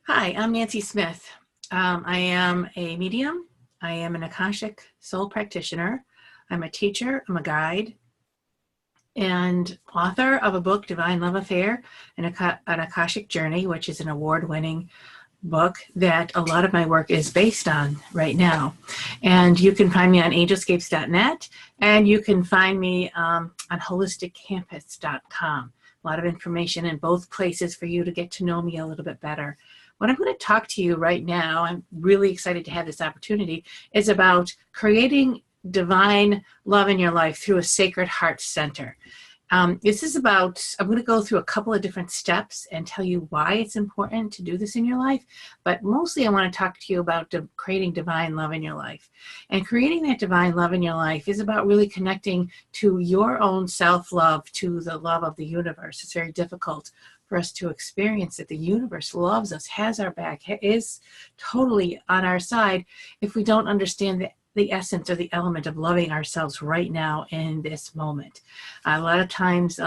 Hi, I'm Nancy Smith. I am a medium. I am an Akashic soul practitioner. I'm a teacher. I'm a guide and author of a book, Divine Love Affair, an Akashic Journey, which is an award-winning book that a lot of my work is based on right now. And you can find me on angelscapes.net, and you can find me on holisticcampus.com. A lot of information in both places for you to get to know me a little bit better. What I'm going to talk to you right now, I'm really excited to have this opportunity, is about creating divine love in your life through a Sacred Heart Center. This is about, I'm going to go through a couple of different steps and tell you why it's important to do this in your life, but mostly I want to talk to you about creating divine love in your life. And creating that divine love in your life is about really connecting to your own self-love, to the love of the universe. It's very difficult for us to experience that the universe loves us, has our back, is totally on our side if we don't understand the essence or the element of loving ourselves right now in this moment. A lot of times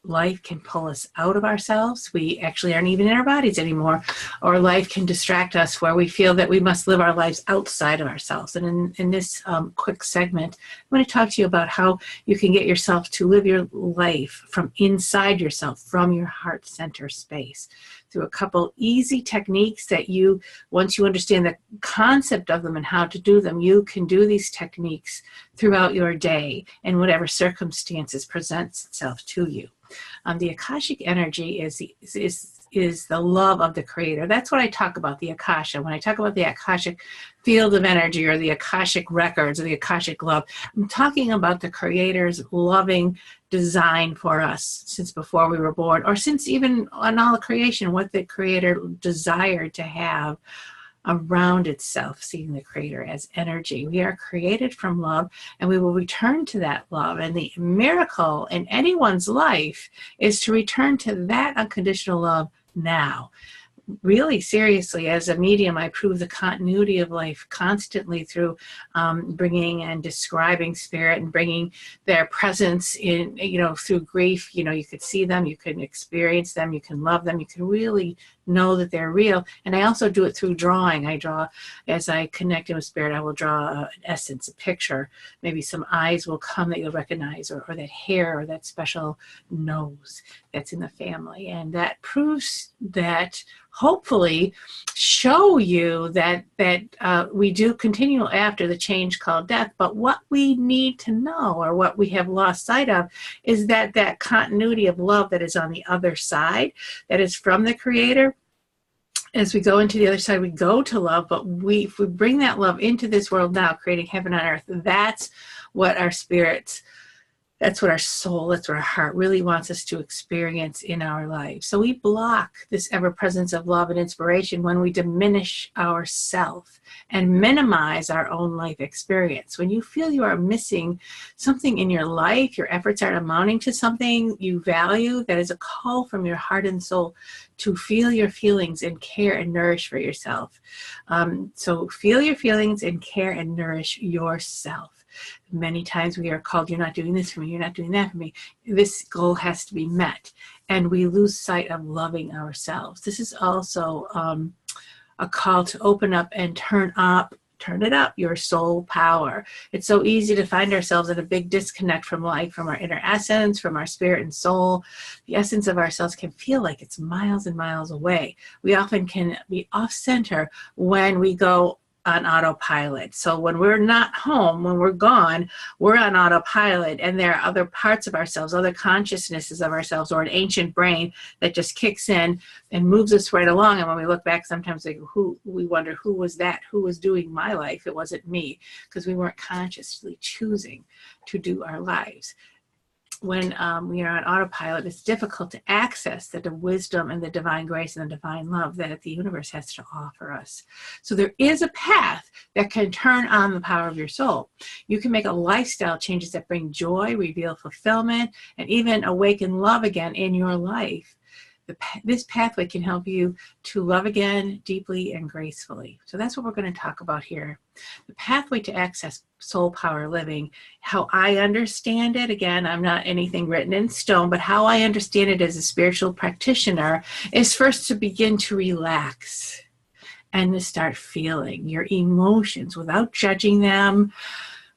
life can pull us out of ourselves. We actually aren't even in our bodies anymore, or life can distract us where we feel that we must live our lives outside of ourselves. And in this quick segment, I'm going to talk to you about how you can get yourself to live your life from inside yourself, from your heart center space, through a couple easy techniques that you, once you understand the concept of them and how to do them, you can do these techniques throughout your day and whatever circumstances presents itself to you. The Akashic energy is the love of the Creator. That's what I talk about, the Akasha. When I talk about the Akashic field of energy or the Akashic records or the Akashic love, I'm talking about the Creator's loving design for us since before we were born, or since even on all of creation, what the Creator desired to have around itself, seeing the Creator as energy. We are created from love, and we will return to that love. And the miracle in anyone's life is to return to that unconditional love now. Really seriously, as a medium, I prove the continuity of life constantly through bringing and describing spirit and bringing their presence in, through grief. You could see them, you can experience them, you can love them, you can really know that they're real. And I also do it through drawing. I draw, as I connect in with spirit, I will draw an essence, a picture. Maybe some eyes will come that you'll recognize, or that hair, or that special nose that's in the family. And that proves that, hopefully show you that we do continue after the change called death. But what we need to know, or what we have lost sight of, is that continuity of love that is on the other side, that is from the Creator. As we go into the other side, we go to love, but if we bring that love into this world now, creating heaven on earth, that's what our spirits, that's what our soul, that's what our heart really wants us to experience in our lives. So we block this ever-presence of love and inspiration when we diminish ourself and minimize our own life experience. When you feel you are missing something in your life, your efforts aren't amounting to something you value, that is a call from your heart and soul to feel your feelings and care and nourish for yourself. So feel your feelings and care and nourish yourself. Many times we are called, you're not doing this for me, you're not doing that for me. This goal has to be met. And we lose sight of loving ourselves. This is also a call to open up and turn it up, your soul power. It's so easy to find ourselves in a big disconnect from life, from our inner essence, from our spirit and soul. The essence of ourselves can feel like it's miles and miles away. We often can be off center when we go on autopilot. So when we're not home, when we're gone, we're on autopilot, and there are other parts of ourselves, other consciousnesses of ourselves, or an ancient brain that just kicks in and moves us right along. And when we look back, sometimes we wonder, who was that? Who was doing my life? It wasn't me, because we weren't consciously choosing to do our lives. When we are on autopilot, it's difficult to access the wisdom and the divine grace and the divine love that the universe has to offer us. So there is a path that can turn on the power of your soul. You can make a lifestyle changes that bring joy, reveal fulfillment, and even awaken love again in your life. This pathway can help you to love again deeply and gracefully. So that's what we're going to talk about here. The pathway to access soul power living, how I understand it. Again, I'm not anything written in stone, but how I understand it as a spiritual practitioner is first to begin to relax and to start feeling your emotions without judging them,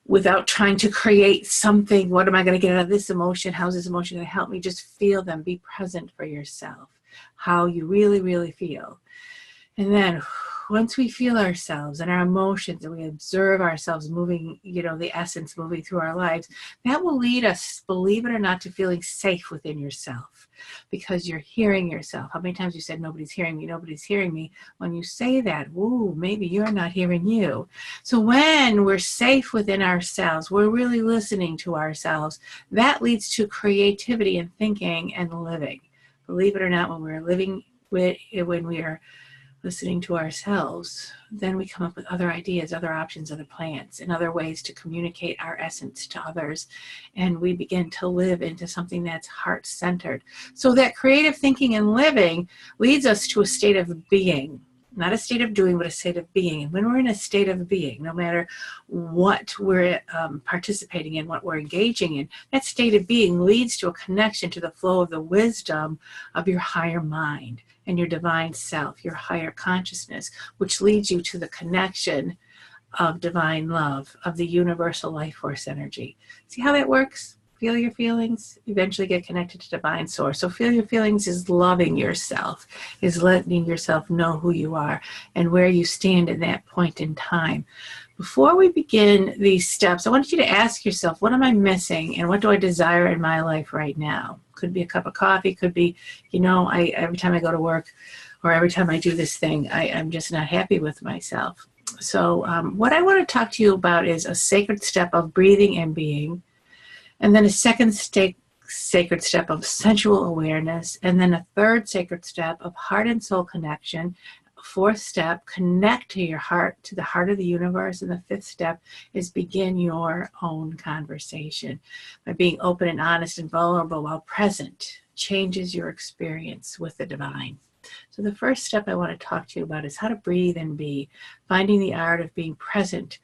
without trying to create something. What am I going to get out of this emotion? How's this emotion going to help me? Just feel them. Be present for yourself, how you really, really feel. And then once we feel ourselves and our emotions and we observe ourselves moving, the essence moving through our lives, that will lead us, believe it or not, to feeling safe within yourself because you're hearing yourself. How many times you said, nobody's hearing me, nobody's hearing me? When you say that, whoa, maybe you're not hearing you. So when we're safe within ourselves, we're really listening to ourselves, that leads to creativity and thinking and living. Believe it or not, when we're living, when we are listening to ourselves, then we come up with other ideas, other options, other plans, and other ways to communicate our essence to others. And we begin to live into something that's heart-centered. So that creative thinking and living leads us to a state of being, not a state of doing, but a state of being. And when we're in a state of being, no matter what we're participating in, what we're engaging in, that state of being leads to a connection to the flow of the wisdom of your higher mind and your divine self, your higher consciousness, which leads you to the connection of divine love, of the universal life force energy. See how that works? Feel your feelings, eventually get connected to divine source. So feel your feelings is loving yourself, is letting yourself know who you are and where you stand in that point in time. Before we begin these steps, I want you to ask yourself, what am I missing and what do I desire in my life right now? Could be a cup of coffee, could be, every time I go to work or every time I do this thing, I'm just not happy with myself. So what I want to talk to you about is a sacred step of breathing and being, and then a second sacred step of sensual awareness, and then a third sacred step of heart and soul connection. Fourth step, connect to your heart, to the heart of the universe. And the fifth step is begin your own conversation. By being open and honest and vulnerable while present changes your experience with the divine. So the first step I want to talk to you about is how to breathe and be, finding the art of being present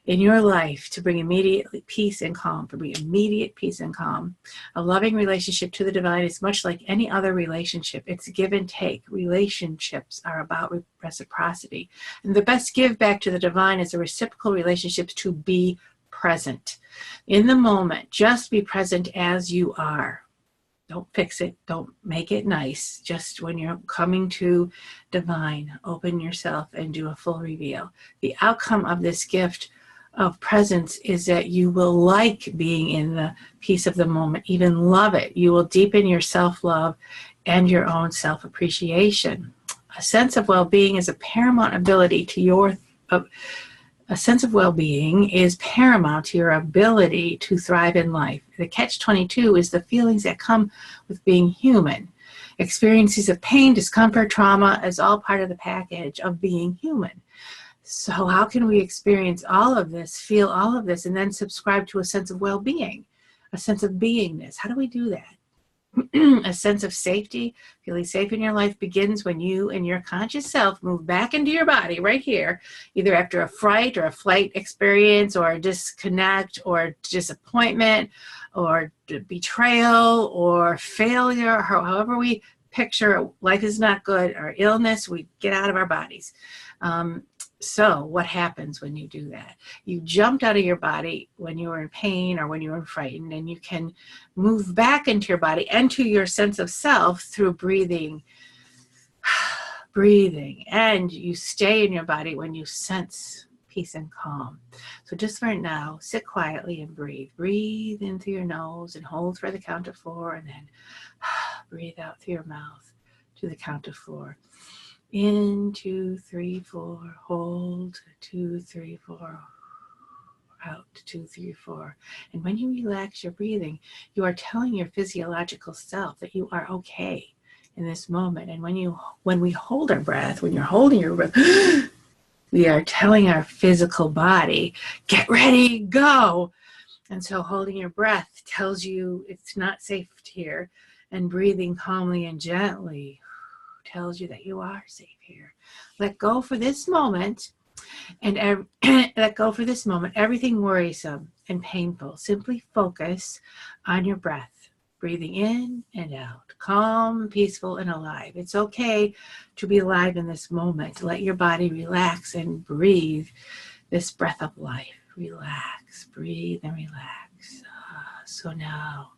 in your life to bring immediate peace and calm, to bring immediate peace and calm. A loving relationship to the divine is much like any other relationship. It's give and take. Relationships are about reciprocity. And the best give back to the divine is a reciprocal relationship to be present. In the moment, just be present as you are. Don't fix it. Don't make it nice. Just when you're coming to divine, open yourself and do a full reveal. The outcome of this gift of presence is that you will like being in the peace of the moment, even love it. You will deepen your self-love and your own self-appreciation. A sense of well-being is a paramount ability to a sense of well-being is paramount to your ability to thrive in life. The catch-22 is the feelings that come with being human. Experiences of pain, discomfort, trauma is all part of the package of being human. So how can we experience all of this, feel all of this, and then subscribe to a sense of well-being, a sense of beingness? How do we do that? A sense of safety, feeling safe in your life begins when you and your conscious self move back into your body right here, either after a fright or a flight experience or a disconnect or disappointment or betrayal or failure, or however we picture life is not good or illness, we get out of our bodies. So what happens when you do that? You jumped out of your body when you were in pain or when you were frightened, and you can move back into your body and to your sense of self through breathing. Breathing. And you stay in your body when you sense peace and calm. So just for now, sit quietly and breathe. Breathe in through your nose and hold for the count of 4, and then breathe out through your mouth to the count of 4. In, 2, 3, 4, hold, 2, 3, 4, out, 2, 3, 4. And when you relax your breathing, you are telling your physiological self that you are okay in this moment. And when we hold our breath, when you're holding your breath, we are telling our physical body, get ready, go. And so holding your breath tells you it's not safe here. And breathing calmly and gently tells you that you are safe here. Let go for this moment, and let go for this moment everything worrisome and painful. Simply focus on your breath, breathing in and out, calm, peaceful, and alive. It's okay to be alive in this moment. Let your body relax and breathe this breath of life. Relax, breathe, and relax. So now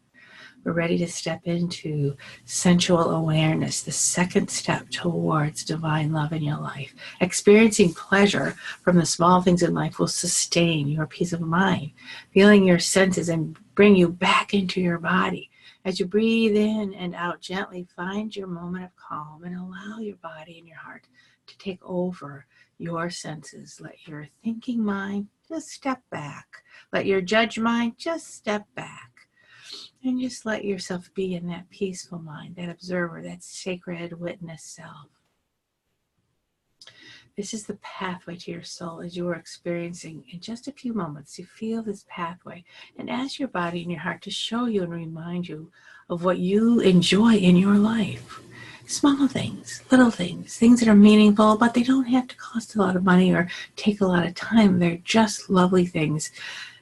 we're ready to step into sensual awareness, the second step towards divine love in your life. Experiencing pleasure from the small things in life will sustain your peace of mind. Feeling your senses and bring you back into your body. As you breathe in and out gently, find your moment of calm and allow your body and your heart to take over your senses. Let your thinking mind just step back. Let your judge mind just step back. And just let yourself be in that peaceful mind, that observer, that sacred witness self. This is the pathway to your soul as you are experiencing in just a few moments. You feel this pathway and ask your body and your heart to show you and remind you of what you enjoy in your life. Small things, little things, things that are meaningful, but they don't have to cost a lot of money or take a lot of time. They're just lovely things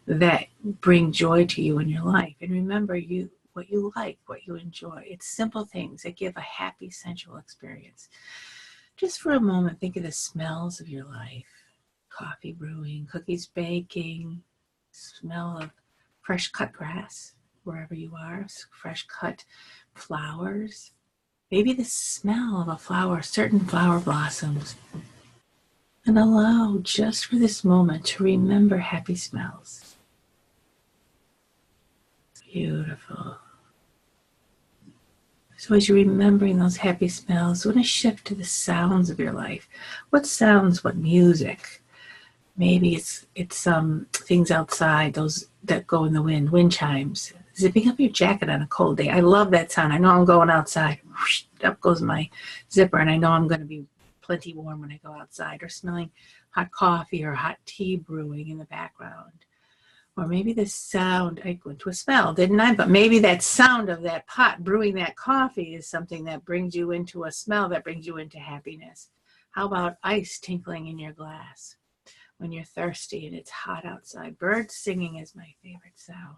that bring joy to you in your life. And remember what you like, what you enjoy. It's simple things that give a happy, sensual experience. Just for a moment, think of the smells of your life. Coffee brewing, cookies baking, smell of fresh cut grass, wherever you are, fresh cut flowers. Maybe the smell of a flower, certain flower blossoms. And allow just for this moment to remember happy smells. Beautiful. So as you're remembering those happy smells, you want to shift to the sounds of your life. What sounds, what music? Maybe it's things outside, those that go in the wind chimes. Zipping up your jacket on a cold day. I love that sound. I know I'm going outside. Whoosh, up goes my zipper, and I know I'm going to be plenty warm when I go outside. Or smelling hot coffee or hot tea brewing in the background. Or maybe the sound, I went to a smell, didn't I? But maybe that sound of that pot brewing that coffee is something that brings you into a smell that brings you into happiness. How about ice tinkling in your glass when you're thirsty and it's hot outside? Birds singing is my favorite sound.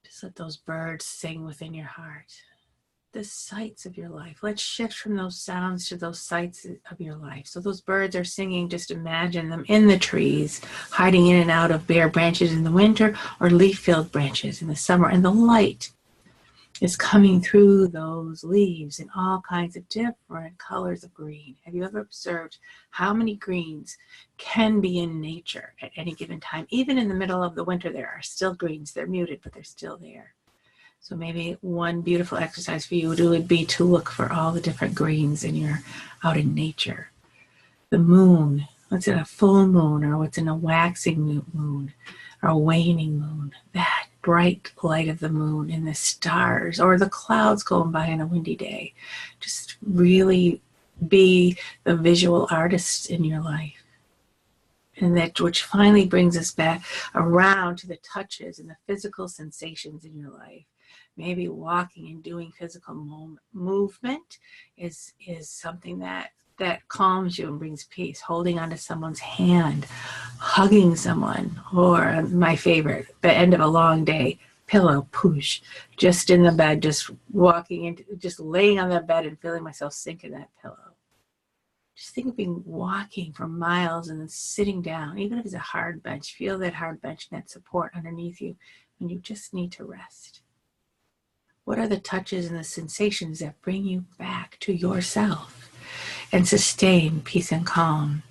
Just let those birds sing within your heart. The sights of your life. Let's shift from those sounds to those sights of your life. So those birds are singing, just imagine them in the trees, hiding in and out of bare branches in the winter or leaf-filled branches in the summer. And the light is coming through those leaves in all kinds of different colors of green. Have you ever observed how many greens can be in nature at any given time? Even in the middle of the winter, there are still greens. They're muted, but they're still there. So maybe one beautiful exercise for you would be to look for all the different greens out in nature. The moon, what's in a full moon or what's in a waxing moon or a waning moon, that bright light of the moon and the stars or the clouds going by on a windy day. Just really be the visual artist in your life. And that which finally brings us back around to the touches and the physical sensations in your life. Maybe walking and doing physical movement is something that calms you and brings peace. Holding onto someone's hand, hugging someone, or my favorite, the end of a long day, pillow push, just in the bed, just just laying on the bed and feeling myself sink in that pillow. Just think of being walking for miles and then sitting down, even if it's a hard bench. Feel that hard bench and that support underneath you when you just need to rest. What are the touches and the sensations that bring you back to yourself and sustain peace and calm?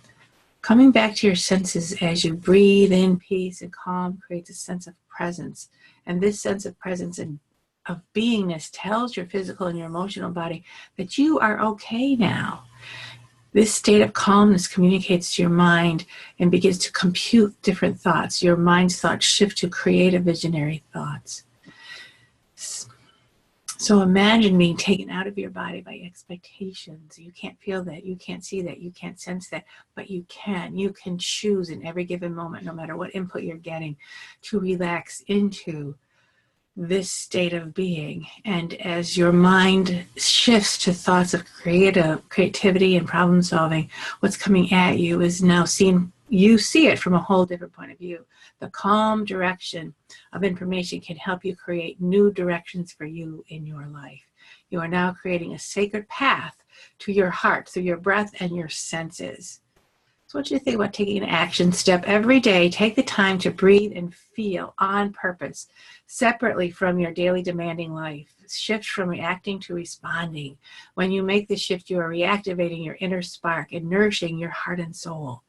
Coming back to your senses as you breathe in peace and calm creates a sense of presence. And this sense of presence and of beingness tells your physical and your emotional body that you are okay now. This state of calmness communicates to your mind and begins to compute different thoughts. Your mind's thoughts shift to creative visionary thoughts. So imagine being taken out of your body by expectations. You can't feel that, you can't see that, you can't sense that, but you can. You can choose in every given moment, no matter what input you're getting, to relax into this state of being. And as your mind shifts to thoughts of creativity and problem solving, what's coming at you is now seen, you see it from a whole different point of view. The calm direction of information can help you create new directions for you in your life. You are now creating a sacred path to your heart through your breath and your senses. So what do you think about taking an action step every day? Take the time to breathe and feel on purpose, separately from your daily demanding life. Shift from reacting to responding. When you make the shift, you are reactivating your inner spark and nourishing your heart and soul.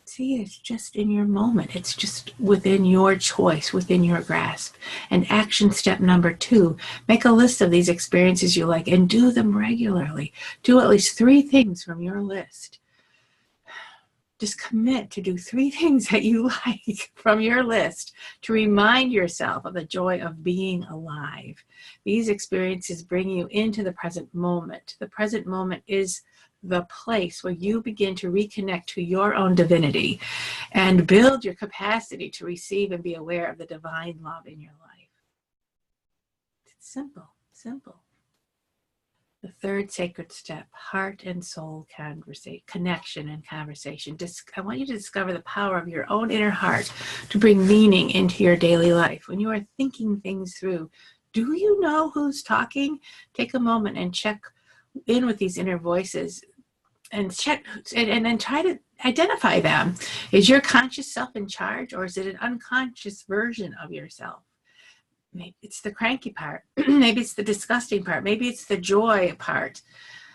See, it's just in your moment. It's just within your choice, within your grasp. And action step number 2, make a list of these experiences you like and do them regularly. Do at least 3 things from your list. Just commit to do 3 things that you like from your list to remind yourself of the joy of being alive. These experiences bring you into the present moment. The present moment is the place where you begin to reconnect to your own divinity and build your capacity to receive and be aware of the divine love in your life. It's simple, simple. The 3rd sacred step, heart and soul connection and conversation. I want you to discover the power of your own inner heart to bring meaning into your daily life. When you are thinking things through, do you know who's talking? Take a moment and check in with these inner voices and check, and then try to identify them. Is your conscious self in charge, or is it an unconscious version of yourself? Maybe it's the cranky part. Maybe it's the disgusting part. Maybe it's the joy part.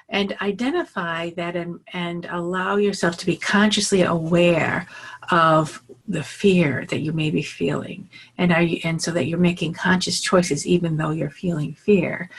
And identify that and allow yourself to be consciously aware of the fear that you may be feeling. And so that you're making conscious choices even though you're feeling fear.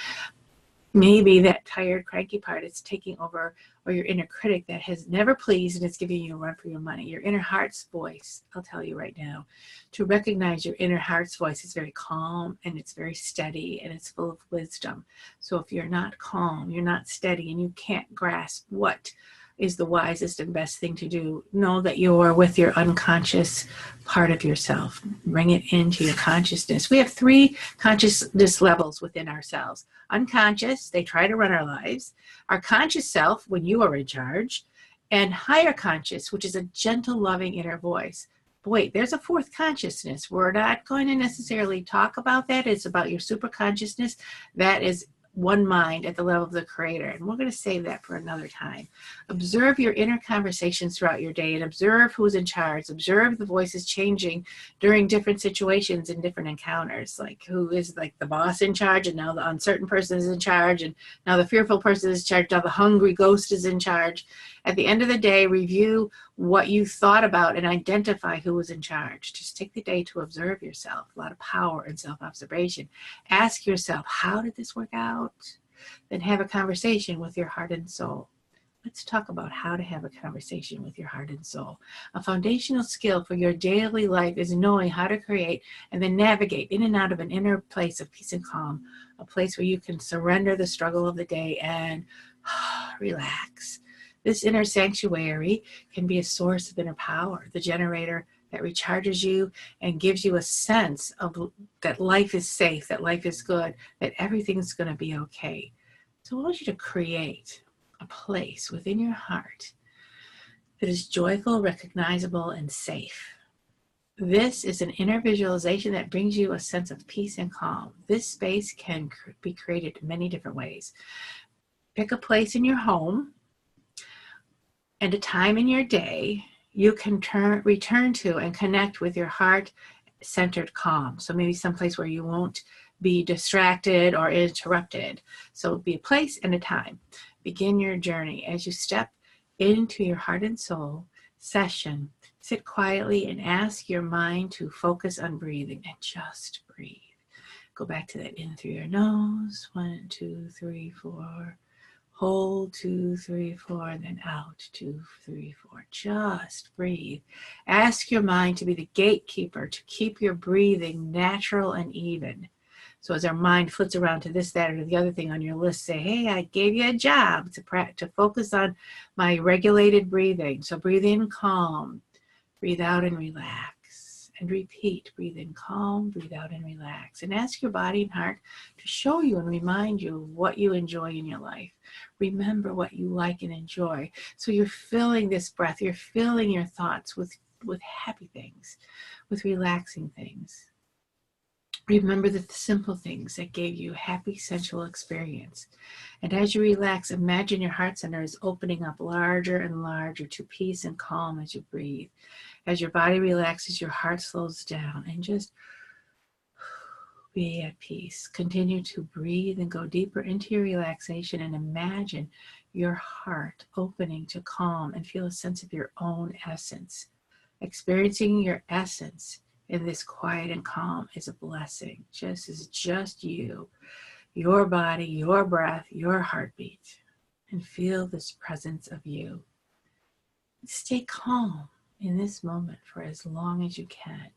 Maybe that tired, cranky part is taking over, or your inner critic that has never pleased and is giving you a run for your money. Your inner heart's voice, I'll tell you right now, to recognize your inner heart's voice is very calm and it's very steady and it's full of wisdom. So if you're not calm, you're not steady, and you can't grasp what is the wisest and best thing to do, know that you are with your unconscious part of yourself. Bring it into your consciousness. We have 3 consciousness levels within ourselves. Unconscious, they try to run our lives. Our conscious self, when you are in charge. And higher conscious, which is a gentle, loving inner voice. But wait, there's a 4th consciousness. We're not going to necessarily talk about that. It's about your super consciousness. That is one mind at the level of the creator. And we're going to save that for another time. Observe your inner conversations throughout your day and observe who's in charge. Observe the voices changing during different situations and different encounters. Like who is like the boss in charge, and now the uncertain person is in charge, and now the fearful person is in charge, now the hungry ghost is in charge. At the end of the day, review what you thought about and identify who was in charge. Just take the day to observe yourself. A lot of power in self-observation. Ask yourself, how did this work out? Then have a conversation with your heart and soul. Let's talk about how to have a conversation with your heart and soul. A foundational skill for your daily life is knowing how to create and then navigate in and out of an inner place of peace and calm, a place where you can surrender the struggle of the day and relax. This inner sanctuary can be a source of inner power, the generator that recharges you and gives you a sense of that life is safe, that life is good, that everything's going to be okay. So I want you to create a place within your heart that is joyful, recognizable, and safe. This is an inner visualization that brings you a sense of peace and calm. This space can be created in many different ways. Pick a place in your home and a time in your day you can return to and connect with your heart-centered calm. So maybe someplace where you won't be distracted or interrupted. So be a place and a time. Begin your journey as you step into your heart and soul session. Sit quietly and ask your mind to focus on breathing and just breathe. Go back to that in through your nose. 1, 2, 3, 4. Hold 2, 3, 4, and then out 2, 3, 4. Just breathe. Ask your mind to be the gatekeeper to keep your breathing natural and even. So as our mind flits around to this, that, or the other thing on your list, say, hey, I gave you a job to focus on my regulated breathing. So breathe in calm, breathe out and relax. and repeat. Breathe in calm, breathe out and relax. And ask your body and heart to show you and remind you of what you enjoy in your life. Remember what you like and enjoy. So you're filling this breath, you're filling your thoughts with happy things, with relaxing things. Remember the simple things that gave you happy sensual experience. And as you relax, imagine your heart center is opening up larger and larger to peace and calm as you breathe. As your body relaxes, your heart slows down, and just be at peace. Continue to breathe and go deeper into your relaxation, and imagine your heart opening to calm and feel a sense of your own essence. Experiencing your essence in this quiet and calm is a blessing. Just you, your body, your breath, your heartbeat, and feel this presence of you. Stay calm in this moment for as long as you can.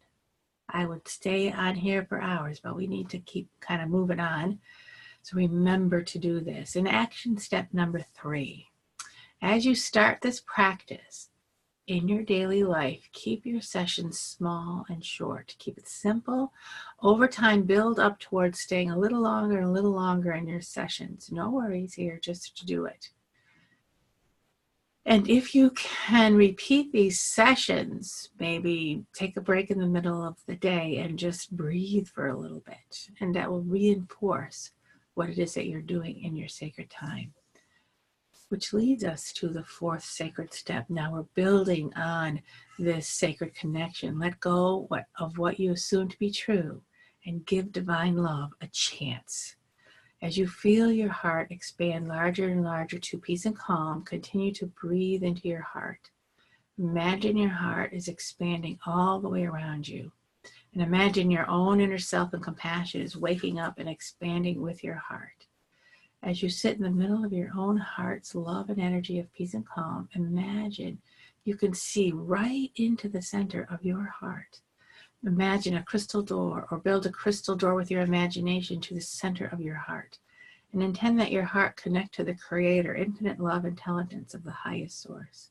I would stay on here for hours, but we need to keep kind of moving on. So remember to do this. And action step number 3. As you start this practice, in your daily life, keep your sessions small and short. Keep it simple. Over time, build up towards staying a little longer in your sessions. No worries here, just to do it. And if you can repeat these sessions, maybe take a break in the middle of the day and just breathe for a little bit. And that will reinforce what it is that you're doing in your sacred time. Which leads us to the 4th sacred step. Now we're building on this sacred connection. Let go of what you assume to be true and give divine love a chance. As you feel your heart expand larger and larger to peace and calm, continue to breathe into your heart. Imagine your heart is expanding all the way around you. And imagine your own inner self and compassion is waking up and expanding with your heart. As you sit in the middle of your own heart's love and energy of peace and calm, imagine you can see right into the center of your heart. Imagine a crystal door, or build a crystal door with your imagination to the center of your heart. And intend that your heart connect to the Creator, infinite love, intelligence of the highest source.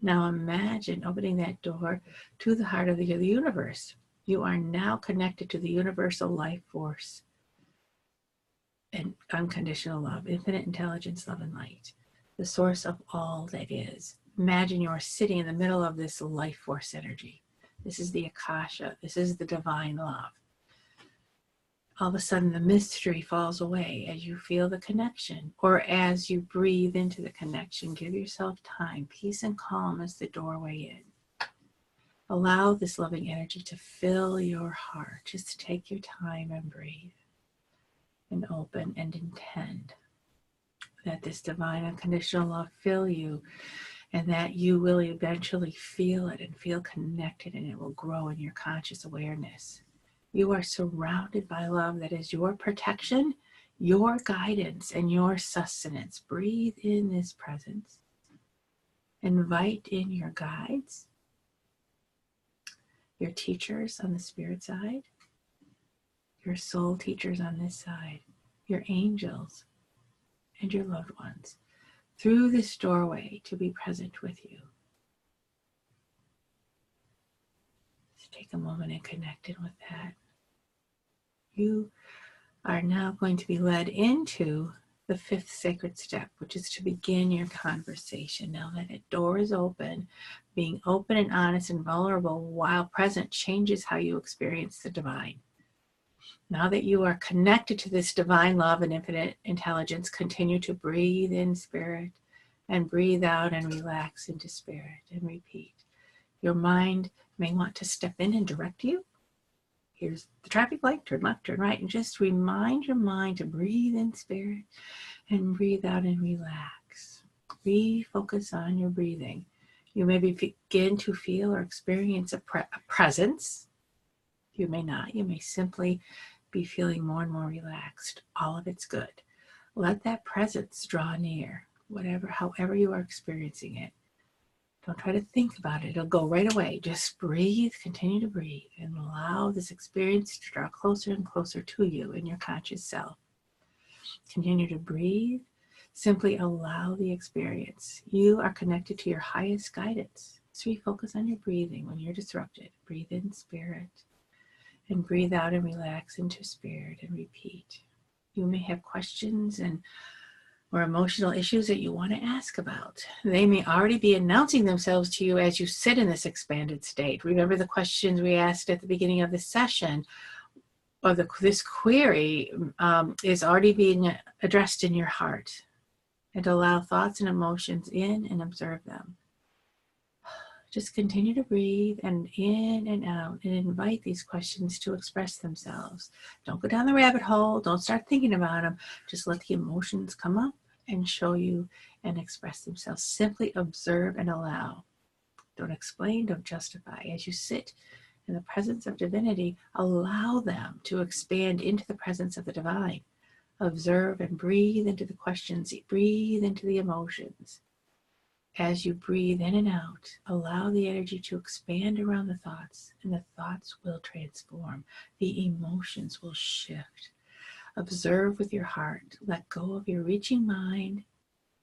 Now imagine opening that door to the heart of the universe. You are now connected to the universal life force and unconditional love, infinite intelligence, love, and light, the source of all that is. Imagine you are sitting in the middle of this life force energy. This is the Akasha. This is the divine love. All of a sudden, the mystery falls away as you feel the connection, or as you breathe into the connection. Give yourself time. Peace and calm is the doorway in. Allow this loving energy to fill your heart. Just take your time and breathe. And open and intend that this divine unconditional love fill you, and that you will eventually feel it and feel connected, and it will grow in your conscious awareness. You are surrounded by love that is your protection, your guidance, and your sustenance. Breathe in this presence. Invite in your guides, your teachers on the spirit side, your soul teachers on this side, your angels, and your loved ones through this doorway to be present with you. Just take a moment and connect in with that. You are now going to be led into the 5th sacred step, which is to begin your conversation. Now that a door is open, being open and honest and vulnerable while present changes how you experience the divine. Now that you are connected to this divine love and infinite intelligence, continue to breathe in spirit and breathe out and relax into spirit and repeat. Your mind may want to step in and direct you. Here's the traffic light, turn left, turn right, and just remind your mind to breathe in spirit and breathe out and relax. Refocus on your breathing. You may begin to feel or experience a presence. You may not. You may simply be feeling more and more relaxed. All of it's good. Let that presence draw near, however you are experiencing it. Don't try to think about it. It'll go right away. Just breathe, continue to breathe, and allow this experience to draw closer and closer to you in your conscious self. Continue to breathe. Simply allow the experience. You are connected to your highest guidance. Just refocus on your breathing when you're disrupted. Breathe in spirit and breathe out and relax into spirit and repeat. You may have questions or emotional issues that you want to ask about. They may already be announcing themselves to you as you sit in this expanded state. Remember the questions we asked at the beginning of the session, or this query is already being addressed in your heart. And allow thoughts and emotions in and observe them. Just continue to breathe and in and out and invite these questions to express themselves. Don't go down the rabbit hole. Don't start thinking about them. Just let the emotions come up and show you and express themselves. Simply observe and allow. Don't explain, don't justify. As you sit in the presence of divinity, allow them to expand into the presence of the divine. Observe and breathe into the questions. Breathe into the emotions. As you breathe in and out, allow the energy to expand around the thoughts, and the thoughts will transform. The emotions will shift. Observe with your heart. Let go of your reaching mind.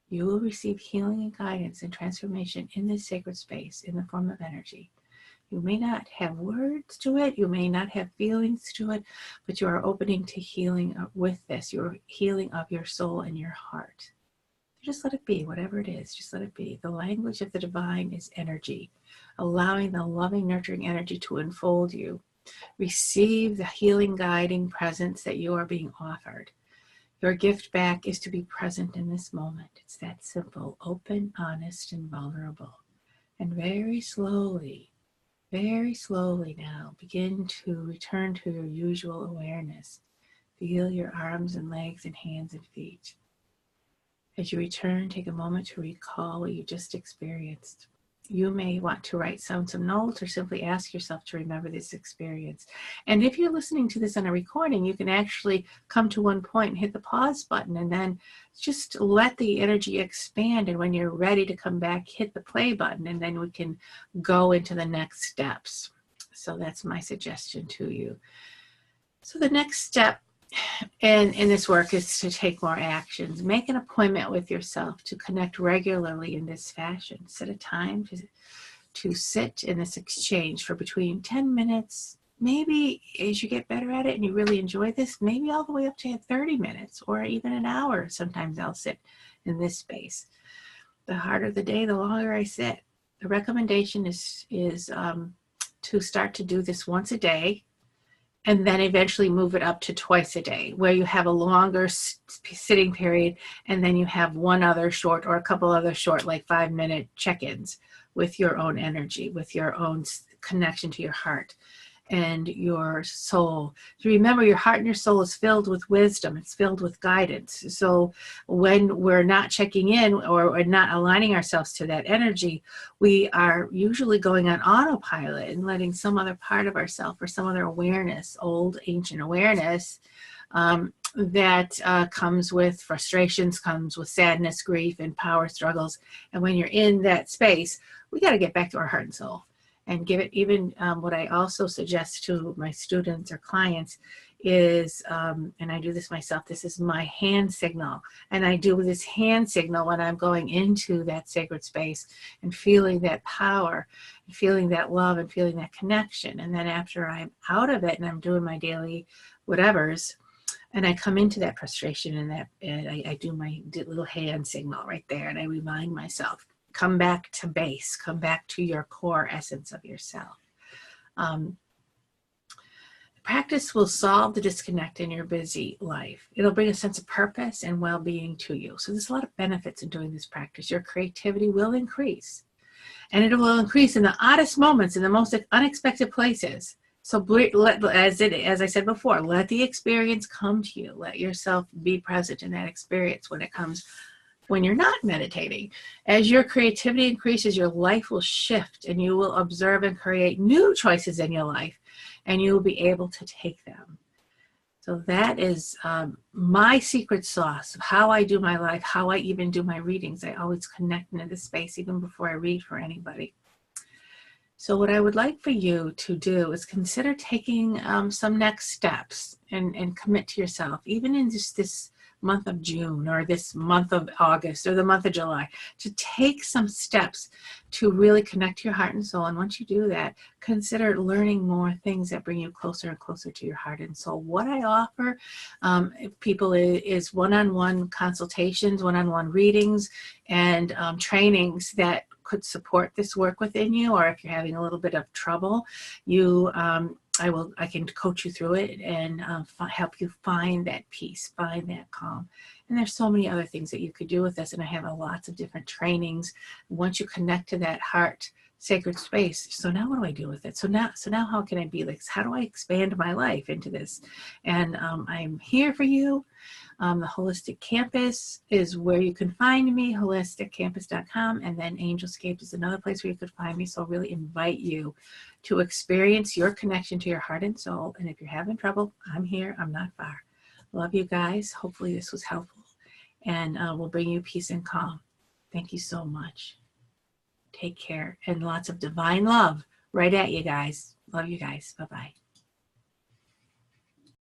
You will receive healing and guidance and transformation in this sacred space in the form of energy. You may not have words to it, you may not have feelings to it, but you are opening to healing with this. You're healing of your soul and your heart. Just let it be, whatever it is, just let it be. The language of the divine is energy, allowing the loving, nurturing energy to enfold you. Receive the healing, guiding presence that you are being offered. Your gift back is to be present in this moment. It's that simple, open, honest, and vulnerable. And very slowly now, begin to return to your usual awareness. Feel your arms and legs and hands and feet. As you return, take a moment to recall what you just experienced. You may want to write down some notes or simply ask yourself to remember this experience. And if you're listening to this on a recording, you can actually come to one point and hit the pause button and then just let the energy expand. And when you're ready to come back, hit the play button, and then we can go into the next steps. So that's my suggestion to you. So the next step in this work is to take more actions. Make an appointment with yourself to connect regularly in this fashion. Set a time to sit in this exchange for between 10 minutes, maybe as you get better at it and you really enjoy this, maybe all the way up to 30 minutes or even an hour. Sometimes I'll sit in this space. The harder the day, the longer I sit. The recommendation is to start to do this once a day, and then eventually move it up to twice a day, where you have a longer sitting period, and then you have one other short or a couple other short, like 5-minute check-ins with your own energy, with your own connection to your heart and your soul. So remember, your heart and your soul is filled with wisdom. It's filled with guidance. So when we're not checking in or we're not aligning ourselves to that energy, we are usually going on autopilot and letting some other part of ourselves or some other awareness, old ancient awareness, that comes with frustrations, comes with sadness, grief, and power struggles. And when you're in that space, we got to get back to our heart and soul. And give it even what I also suggest to my students or clients is, and I do this myself, this is my hand signal. And I do this hand signal when I'm going into that sacred space and feeling that power, and feeling that love, and feeling that connection. And then after I'm out of it and I'm doing my daily whatevers, and I come into that frustration and I do my little hand signal right there, and I remind myself, come back to base, come back to your core essence of yourself. Practice will solve the disconnect in your busy life. It'll bring a sense of purpose and well-being to you. So there's a lot of benefits in doing this practice. Your creativity will increase, and it will increase in the oddest moments, in the most unexpected places. So as I said before, let the experience come to you. Let yourself be present in that experience when it comes. When you're not meditating, as your creativity increases, your life will shift, and you will observe and create new choices in your life, and you will be able to take them. So that is my secret sauce of how I do my life, how I even do my readings. I always connect into this space even before I read for anybody. So what I would like for you to do is consider taking some next steps and commit to yourself, even in just this month of June or this month of August or the month of July, to take some steps to really connect to your heart and soul. And once you do that, consider learning more things that bring you closer and closer to your heart and soul. What I offer people is one-on-one consultations, one-on-one readings, and trainings that could support this work within you. Or if you're having a little bit of trouble, I can coach you through it and help you find that peace, find that calm. And there's so many other things that you could do with this. And I have lots of different trainings. Once you connect to that heart sacred space, so now what do I do with it? So now how can I be like, how do I expand my life into this? And I'm here for you. The Holistic Campus is where you can find me, holisticcampus.com, and then Angelscape is another place where you could find me. So I really invite you to experience your connection to your heart and soul. And if you're having trouble, I'm here. I'm not far. Love you guys. Hopefully this was helpful and will bring you peace and calm. Thank you so much. Take care and lots of divine love right at you guys. Love you guys. Bye-bye.